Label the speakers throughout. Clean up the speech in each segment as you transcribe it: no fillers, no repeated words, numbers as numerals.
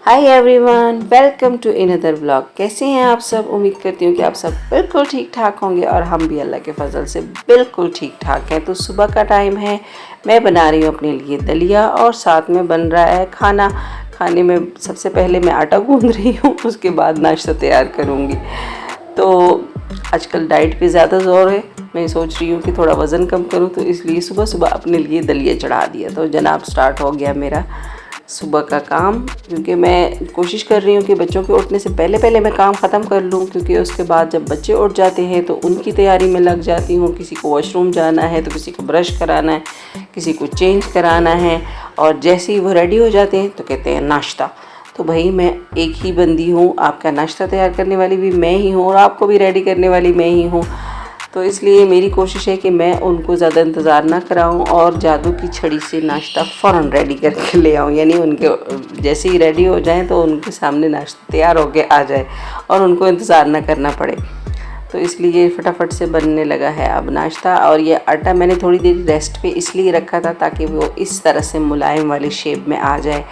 Speaker 1: Hi everyone, welcome to another vlog. कैसे हैं आप सब? उम्मीद करती हूँ कि आप सब बिल्कुल ठीक ठाक होंगे और हम भी अल्लाह के फजल से बिल्कुल ठीक ठाक हैं। तो सुबह का टाइम है, मैं बना रही हूँ अपने लिए दलिया और साथ में बन रहा है खाना। खाने में सबसे पहले मैं आटा गूंद रही हूँ, उसके बाद नाश्ता तैयार करूँगी। तो आजकल डाइट पे ज़्यादा ज़ोर है, मैं सोच रही हूँ कि थोड़ा वज़न कम करूँ, तो इसलिए सुबह सुबह अपने लिए दलिया चढ़ा दिया। तो जनाब स्टार्ट हो गया मेरा सुबह का काम, क्योंकि मैं कोशिश कर रही हूँ कि बच्चों के उठने से पहले पहले मैं काम ख़त्म कर लूँ, क्योंकि उसके बाद जब बच्चे उठ जाते हैं तो उनकी तैयारी में लग जाती हूँ। किसी को वॉशरूम जाना है तो किसी को ब्रश कराना है, किसी को चेंज कराना है, और जैसे ही वो रेडी हो जाते हैं तो कहते हैं नाश्ता। तो भाई मैं एक ही बंदी हूँ, आपका नाश्ता तैयार करने वाली भी मैं ही हूँ और आपको भी रेडी करने वाली मैं ही हूँ। तो इसलिए मेरी कोशिश है कि मैं उनको ज़्यादा इंतज़ार ना कराऊं और जादू की छड़ी से नाश्ता फ़ौरन रेडी करके ले आऊं, यानी उनके जैसे ही रेडी हो जाएं तो उनके सामने नाश्ता तैयार होके आ जाए और उनको इंतज़ार ना करना पड़े। तो इसलिए फटाफट से बनने लगा है अब नाश्ता। और ये आटा मैंने थोड़ी देर रेस्ट पे इसलिए रखा था ताकि वो इस तरह से मुलायम वाली शेप में आ जाए।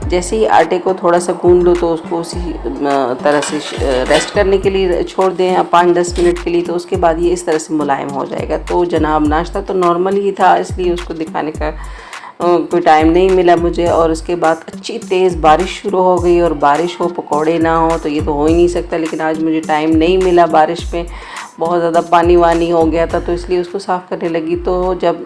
Speaker 1: जैसे ही आटे को थोड़ा सा गूंद लो तो उसको उसी तरह से रेस्ट करने के लिए छोड़ दें 5-10 मिनट के लिए, तो उसके बाद ये इस तरह से मुलायम हो जाएगा। तो जनाब नाश्ता तो नॉर्मल ही था, इसलिए उसको दिखाने का कोई टाइम नहीं मिला मुझे। और उसके बाद अच्छी तेज़ बारिश शुरू हो गई, और बारिश हो पकौड़े ना हो तो ये तो हो ही नहीं सकता। लेकिन आज मुझे टाइम नहीं मिला, बारिश में बहुत ज़्यादा पानी वानी हो गया था, तो इसलिए उसको साफ़ करने लगी। तो जब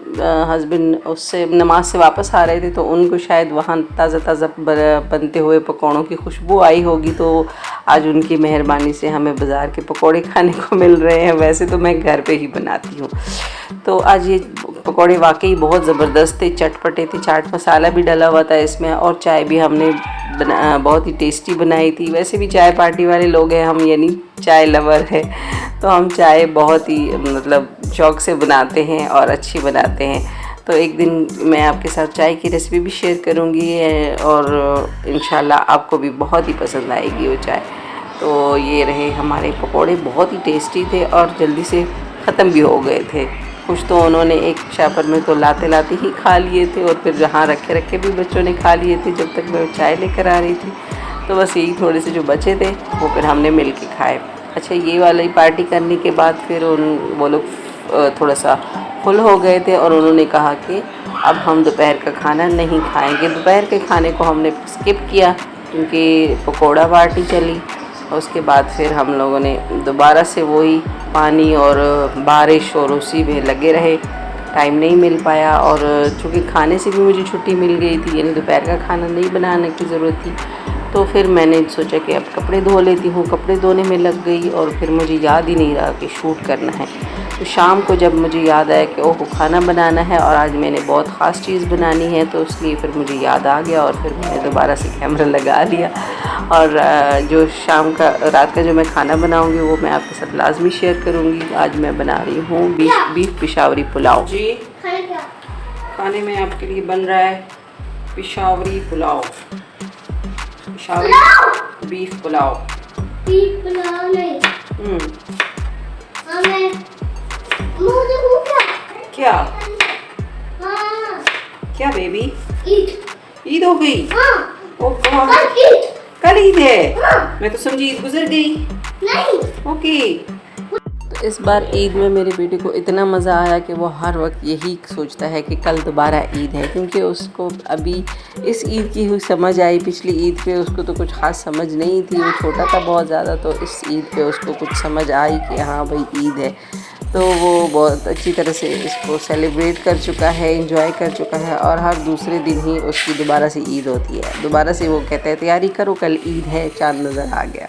Speaker 1: हस्बैंड उससे नमाज से वापस आ रहे थे तो उनको शायद वहाँ ताज़ा ताज़ा बनते हुए पकौड़ों की खुशबू आई होगी, तो आज उनकी मेहरबानी से हमें बाज़ार के पकौड़े खाने को मिल रहे हैं। वैसे तो मैं घर पे ही बनाती हूँ। तो आज ये पकौड़े वाकई बहुत ज़बरदस्त थे, चटपटे थे, चाट मसाला भी डला हुआ था इसमें, और चाय भी हमने बहुत ही टेस्टी बनाई थी। वैसे भी चाय पार्टी वाले लोग हैं हम, यानी चाय लवर है, तो हम चाय बहुत ही मतलब शौक़ से बनाते हैं और अच्छी बनाते हैं। तो एक दिन मैं आपके साथ चाय की रेसिपी भी शेयर करूँगी और इंशाल्लाह आपको भी बहुत ही पसंद आएगी वो चाय। तो ये रहे हमारे पकौड़े, बहुत ही टेस्टी थे और जल्दी से ख़त्म भी हो गए थे। कुछ तो उन्होंने एक शापर में तो लाते लाते ही खा लिए थे, और फिर जहाँ रखे रखे भी बच्चों ने खा लिए थे जब तक मैं चाय लेकर आ रही थी। तो बस यही थोड़े से जो बचे थे वो फिर हमने मिल के खाए। अच्छा, ये वाली पार्टी करने के बाद फिर वो लोग थोड़ा सा फुल हो गए थे और उन्होंने कहा कि अब हम दोपहर का खाना नहीं खाएंगे। दोपहर के खाने को हमने स्किप किया क्योंकि पकौड़ा पार्टी चली। उसके बाद फिर हम लोगों ने दोबारा से वही पानी और बारिश और उसी में लगे रहे, टाइम नहीं मिल पाया। और चूँकि खाने से भी मुझे छुट्टी मिल गई थी, यानी दोपहर का खाना नहीं बनाने की ज़रूरत थी, तो फिर मैंने सोचा कि अब कपड़े धो लेती हूँ। कपड़े धोने में लग गई और फिर मुझे याद ही नहीं रहा कि शूट करना है। तो शाम को जब मुझे याद आया कि ओह खाना बनाना है और आज मैंने बहुत ख़ास चीज़ बनानी है, तो इसलिए फिर मुझे याद आ गया और फिर मैंने दोबारा से कैमरा लगा लिया। और जो शाम का रात का जो मैं खाना बनाऊंगी वो मैं आपके साथ लाजमी शेयर करूंगी। आज मैं बना रही हूँ बीफ पिशावरी पुलाव। जी, खाने में आपके लिए बन रहा है पिशावरी पुलाव, पिशावरी बीफ पुलाव।
Speaker 2: बीफ पुलाव नहीं।
Speaker 1: क्या
Speaker 2: हाँ।
Speaker 1: क्या बेबी?
Speaker 2: ईद
Speaker 1: ईद हो गई?
Speaker 2: हाँ।
Speaker 1: ओ गॉड, कल ईद है? हाँ। मैं तो समझी ईद गुजर गई।
Speaker 2: नहीं।
Speaker 1: ओके। तो इस बार ईद में मेरे बेटे को इतना मज़ा आया कि वो हर वक्त यही सोचता है कि कल दोबारा ईद है, क्योंकि उसको अभी इस ईद की हुई समझ आई। पिछली ईद पे उसको तो कुछ खास समझ नहीं थी, वो छोटा था बहुत ज़्यादा, तो इस ईद पे उसको कुछ समझ आई कि हाँ भाई ईद है। तो वो बहुत अच्छी तरह से इसको सेलिब्रेट कर चुका है, एंजॉय कर चुका है, और हर दूसरे दिन ही उसकी दोबारा से ईद होती है। दोबारा से वो कहता है तैयारी करो कल ईद है, चाँद नज़र आ गया।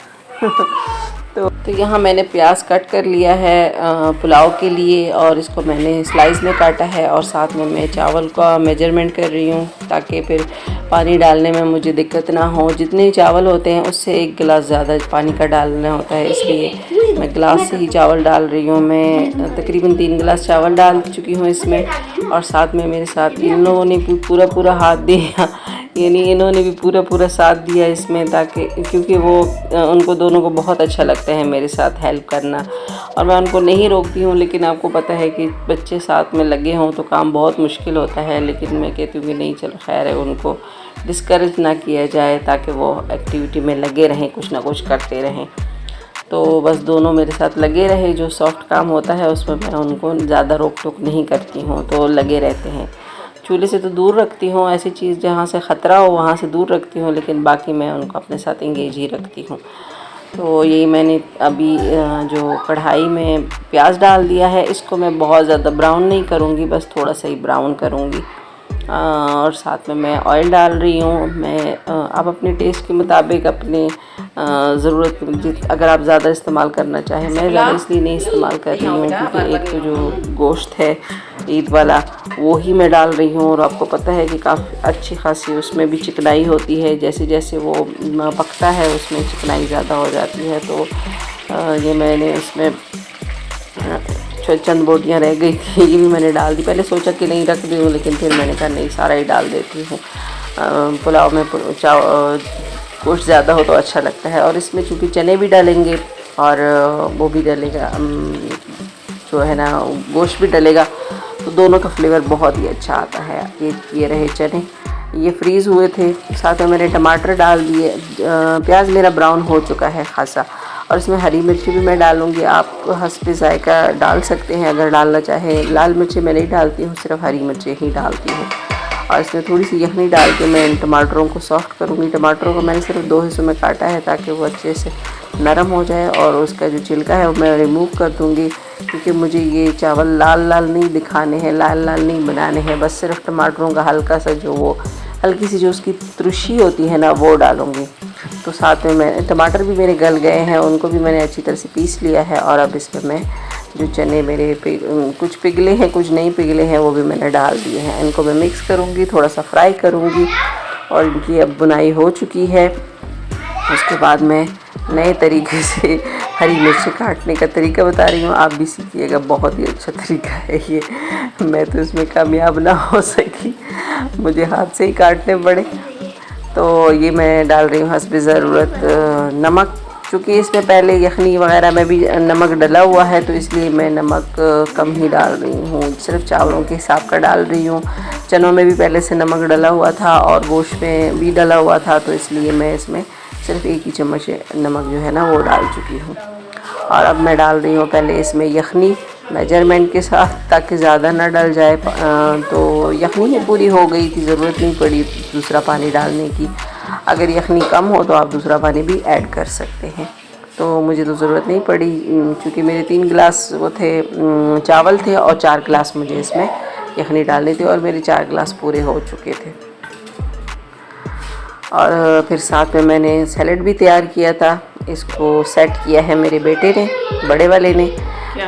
Speaker 1: तो यहाँ मैंने प्याज कट कर लिया है पुलाव के लिए, और इसको मैंने स्लाइस में काटा है, और साथ में मैं चावल का मेजरमेंट कर रही हूँ ताकि फिर पानी डालने में मुझे दिक्कत ना हो। जितने चावल होते हैं उससे 1 गिलास ज़्यादा पानी का डालना होता है, इसलिए मैं गिलास से ही चावल डाल रही हूँ। मैं तकरीबन 3 गिलास चावल डाल चुकी हूँ इसमें, और साथ में मेरे साथ इन लोगों ने भी पूरा हाथ दिया, यानी इन्होंने भी पूरा साथ दिया इसमें, ताकि क्योंकि वो उनको दोनों को बहुत अच्छा लगता है मेरे साथ हेल्प करना, और मैं उनको नहीं रोकती हूँ। लेकिन आपको पता है कि बच्चे साथ में लगे हों तो काम बहुत मुश्किल होता है, लेकिन मैं कहती हूँ कि नहीं चलो खैर है, उनको डिस्करेज ना किया जाए, ताकि वो एक्टिविटी में लगे रहें, कुछ ना कुछ करते रहें। तो बस दोनों मेरे साथ लगे रहे। जो सॉफ्ट काम होता है उसमें मैं उनको ज़्यादा रोक टोक नहीं करती हूँ, तो लगे रहते हैं। चूल्हे से तो दूर रखती हूँ, ऐसी चीज़ जहाँ से ख़तरा हो वहाँ से दूर रखती हूँ, लेकिन बाकी मैं उनको अपने साथ इंगेज ही रखती हूँ। तो यही मैंने अभी जो कढ़ाई में प्याज डाल दिया है, इसको मैं बहुत ज़्यादा ब्राउन नहीं करूँगी, बस थोड़ा सा ही ब्राउन करूँगी। और साथ में मैं ऑयल डाल रही हूँ। मैं आप अपने टेस्ट के मुताबिक अपने ज़रूरत अगर आप ज़्यादा इस्तेमाल करना चाहें, मैं ज़्यादा इसलिए नहीं इस्तेमाल कर रही हूँ क्योंकि एक तो जो गोश्त है ईद वाला वो ही मैं डाल रही हूँ, और आपको पता है कि काफ़ी अच्छी खासी उसमें भी चिकनाई होती है। जैसे जैसे वो पकता है उसमें चिकनाई ज़्यादा हो जाती है। तो ये मैंने उसमें चंद बोटियाँ रह गई थी, ये भी मैंने डाल दी। पहले सोचा कि नहीं रख दूँ, लेकिन फिर मैंने कहा नहीं, सारा ही डाल देती हूँ। पुलाव में गोश्त ज़्यादा हो तो अच्छा लगता है। और इसमें चूँकि चने भी डालेंगे और वो भी डलेगा, जो है ना गोश्त भी डलेगा, तो दोनों का फ्लेवर बहुत ही अच्छा आता है। ये रहे चने, ये फ्रीज़ हुए थे। साथ में मैंने टमाटर डाल दिए। प्याज मेरा ब्राउन हो चुका है खासा, और इसमें हरी मिर्ची भी मैं डालूँगी। आप हस्बे ज़ायका डाल सकते हैं अगर डालना चाहें। लाल मिर्ची मैं नहीं डालती हूँ, सिर्फ हरी मिर्ची ही डालती हूँ। और इसमें थोड़ी सी यखनी डाल के मैं इन टमाटरों को सॉफ्ट करूँगी। टमाटरों को मैंने सिर्फ 2 हिस्सों में काटा है ताकि वो अच्छे से नरम हो जाए, और उसका जो छिलका है वो मैं रिमूव कर दूँगी, क्योंकि मुझे ये चावल लाल लाल नहीं दिखाने हैं, लाल लाल नहीं बनाने हैं। बस सिर्फ टमाटरों का हल्का सा जो वो हल्की सी जो उसकी तुरशी होती है ना, वो डालूँगी। तो साथ में मैं टमाटर भी मेरे गल गए हैं, उनको भी मैंने अच्छी तरह से पीस लिया है। और अब इसमें मैं जो चने मेरे कुछ पिघले हैं कुछ नहीं पिघले हैं, वो भी मैंने डाल दिए हैं। इनको मैं मिक्स करूँगी, थोड़ा सा फ्राई करूँगी, और इनकी अब बुनाई हो चुकी है। उसके बाद मैं नए तरीके से हरी मिर्च काटने का तरीका बता रही हूँ, आप भी सीखिएगा, बहुत ही अच्छा तरीका है ये। मैं तो इसमें कामयाब ना हो सकी, मुझे हाथ से ही काटने पड़े। तो ये मैं डाल रही हूँ हस्बे ज़रूरत नमक, चूँकि इसमें पहले यखनी वगैरह में भी नमक डला हुआ है, तो इसलिए मैं नमक कम ही डाल रही हूँ, सिर्फ चावलों के हिसाब का डाल रही हूँ। चनों में भी पहले से नमक डला हुआ था और गोश्त में भी डला हुआ था, तो इसलिए मैं इसमें सिर्फ 1 ही चम्मच नमक जो है ना वो डाल चुकी हूँ। और अब मैं डाल रही हूँ पहले इसमें यखनी मेजरमेंट के साथ, ताकि ज़्यादा ना डल जाए। तो यखनी पूरी हो गई थी, ज़रूरत नहीं पड़ी दूसरा पानी डालने की। अगर यखनी कम हो तो आप दूसरा पानी भी ऐड कर सकते हैं। तो मुझे तो ज़रूरत नहीं पड़ी, क्योंकि मेरे 3 गिलास वो थे चावल थे, और 4 गिलास मुझे इसमें यखनी डालनी थी, और मेरे 4 गिलास पूरे हो चुके थे। और फिर साथ में मैंने सैलेड भी तैयार किया था। इसको सेट किया है मेरे बेटे ने, बड़े वाले ने।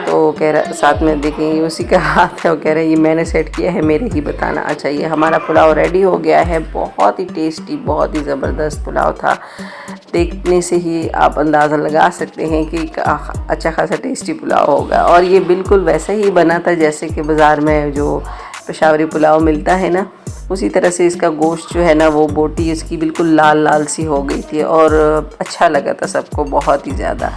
Speaker 1: तो कह रहा, साथ में देखेंगे उसी का हाथ है, वो कह रहे हैं ये मैंने सेट किया है, मेरे ही बताना। अच्छा, ये हमारा पुलाव रेडी हो गया है। बहुत ही टेस्टी, बहुत ही ज़बरदस्त पुलाव था। देखने से ही आप अंदाज़ा लगा सकते हैं कि अच्छा खासा टेस्टी पुलाव होगा। और ये बिल्कुल वैसा ही बना था जैसे कि बाज़ार में जो पेशावरी पुलाव मिलता है ना, उसी तरह से इसका गोश्त जो है ना, वो बोटी इसकी बिल्कुल लाल लाल सी हो गई थी, और अच्छा लगा था सबको बहुत ही ज़्यादा।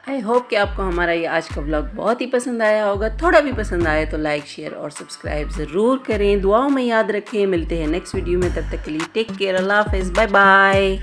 Speaker 1: आई होप कि आपको हमारा ये आज का व्लॉग बहुत ही पसंद आया होगा। थोड़ा भी पसंद आए तो लाइक, शेयर और सब्सक्राइब ज़रूर करें। दुआओं में याद रखें। मिलते हैं नेक्स्ट वीडियो में, तब तक के लिए टेक केयर, अल्लाह हाफ़िज़, बाय बाय।